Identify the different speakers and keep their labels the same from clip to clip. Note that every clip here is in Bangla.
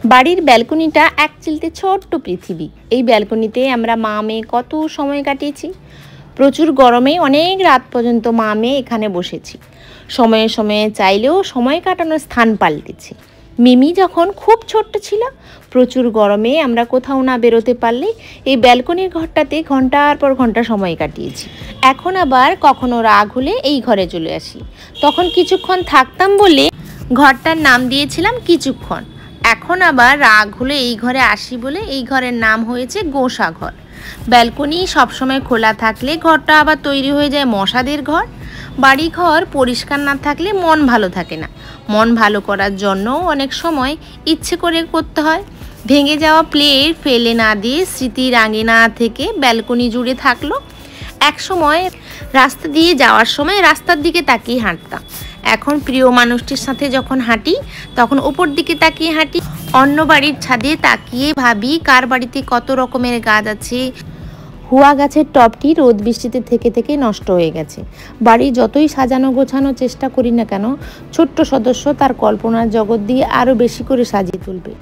Speaker 1: বাড়ির ব্যালকনিটা এক চিলতে ছোট্ট পৃথিবী। এই ব্যালকনিতে আমরা মা মেয়ে কত সময় কাটিয়েছি। প্রচুর গরমে অনেক রাত পর্যন্ত মা মেয়ে এখানে বসেছি। সময়ে সময়ে চাইলেও সময় কাটানোর স্থান পাল্টেছে। মিমি যখন খুব ছোট্ট ছিল, প্রচুর গরমে আমরা কোথাও না বেরোতে পারলে এই ব্যালকনির ঘরটাতে ঘন্টার পর ঘন্টা সময় কাটিয়েছি। এখন আবার কখনো রাগ হলে এই ঘরে চলে আসি। তখন কিছুক্ষণ থাকতাম বলে ঘরটার নাম দিয়েছিলাম কিছুক্ষণ। এখন আবার রাগ হলে এই ঘরে আসি বলে এই ঘরের নাম হয়েছে গোসা ঘর। ব্যালকনি সবসময় খোলা থাকলে ঘরটা আবার তৈরি হয়ে যায় মশাদের ঘর। বাড়ি ঘর পরিষ্কার না থাকলে মন ভালো থাকে না। মন ভালো করার জন্য অনেক সময় ইচ্ছে করে করতে হয়। ভেঙে যাওয়া প্লেট ফেলে না দিয়ে স্মৃতির আঙিনা থেকে ব্যালকনি জুড়ে থাকলো। এক সময় রাস্তা দিয়ে যাওয়ার সময় রাস্তার দিকে তাকিয়ে হাঁটতাম। এখন প্রিয় মানুষটির সাথে যখন হাঁটি তখন ওপর দিকে তাকিয়ে হাঁটি। অন্য বাড়ির ছাদে তাকিয়ে ভাবি কার বাড়িতে কত রকমের গাছ আছে। হুয়া গাছের টবটি রোদ বৃষ্টিতে থেকে থেকে নষ্ট হয়ে গেছে। বাড়ি যতই সাজানো গোছানোর চেষ্টা করি না কেন, ছোট্ট সদস্য তার কল্পনার জগৎ দিয়ে আরও বেশি করে সাজিয়ে তুলবে।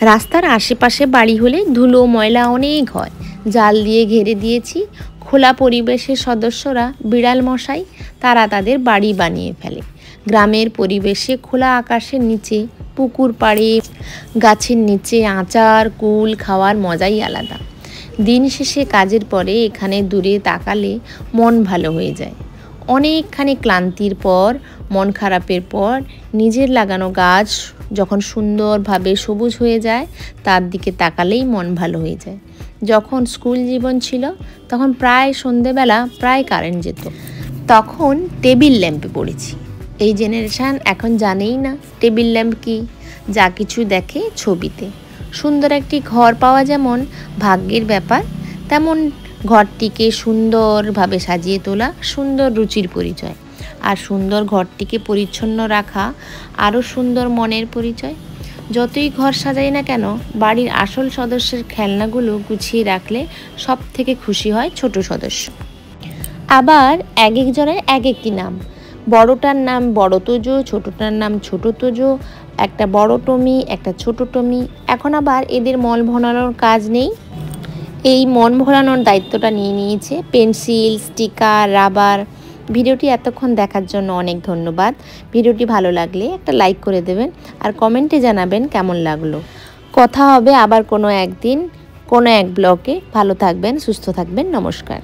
Speaker 1: রাস্তার আশেপাশে বাড়ি হলে ধুলো ময়লা অনেক হয়। জাল দিয়ে ঘিরে দিয়েছি। খোলা পরিবেশের সদস্যরা বিড়াল মশাই তারা তাদের বাড়ি বানিয়ে ফেলে। গ্রামের পরিবেশে খোলা আকাশের নিচে, পুকুর পাড়ে, গাছের নিচে আচার কুল খাওয়ার মজাই আলাদা। দিন শেষে কাজের পরে এখানে দূরে তাকালে মন ভালো হয়ে যায়। অনেকখানি ক্লান্তির পর, মন খারাপের পর নিজের লাগানো গাছ যখন সুন্দরভাবে সবুজ হয়ে যায় তার দিকে তাকালেই মন ভালো হয়ে যায়। যখন স্কুল জীবন ছিল তখন প্রায় সন্ধেবেলা প্রায় কারেন্ট যেত। তখন টেবিল ল্যাম্পে পড়েছি। এই জেনারেশান এখন জানেই না টেবিল ল্যাম্প কি। যা কিছু দেখে ছবিতে। সুন্দর একটি ঘর পাওয়া যেমন ভাগ্যের ব্যাপার, তেমন ঘরটিকে সুন্দরভাবে সাজিয়ে তোলা সুন্দর রুচির পরিচয়। আর সুন্দর ঘরটিকে পরিচ্ছন্ন রাখা আরও সুন্দর মনের পরিচয়। যতই ঘর সাজাই না কেন, বাড়ির আসল সদস্যের খেলনাগুলো গুছিয়ে রাখলে সব থেকে খুশি হয় ছোট সদস্য। আবার এক একজনের এক একটি নাম। বড়টার নাম বড় তোজো, ছোটটার নাম ছোট তোজো, একটা বড় টমি, একটা ছোট টমি। এখন আবার এদের মন ভরানোর কাজ নেই। এই মন ভরানোর দায়িত্বটা নিয়ে নিয়েছে পেন্সিল, স্টিকার, রাবার। ভিডিওটি এতক্ষণ দেখার জন্য অনেক ধন্যবাদ। ভিডিওটি ভালো লাগলে একটা লাইক করে দেবেন আর কমেন্টে জানাবেন কেমন লাগলো। কথা হবে আবার কোনো একদিন কোনো এক ব্লগে। ভালো থাকবেন, সুস্থ থাকবেন। নমস্কার।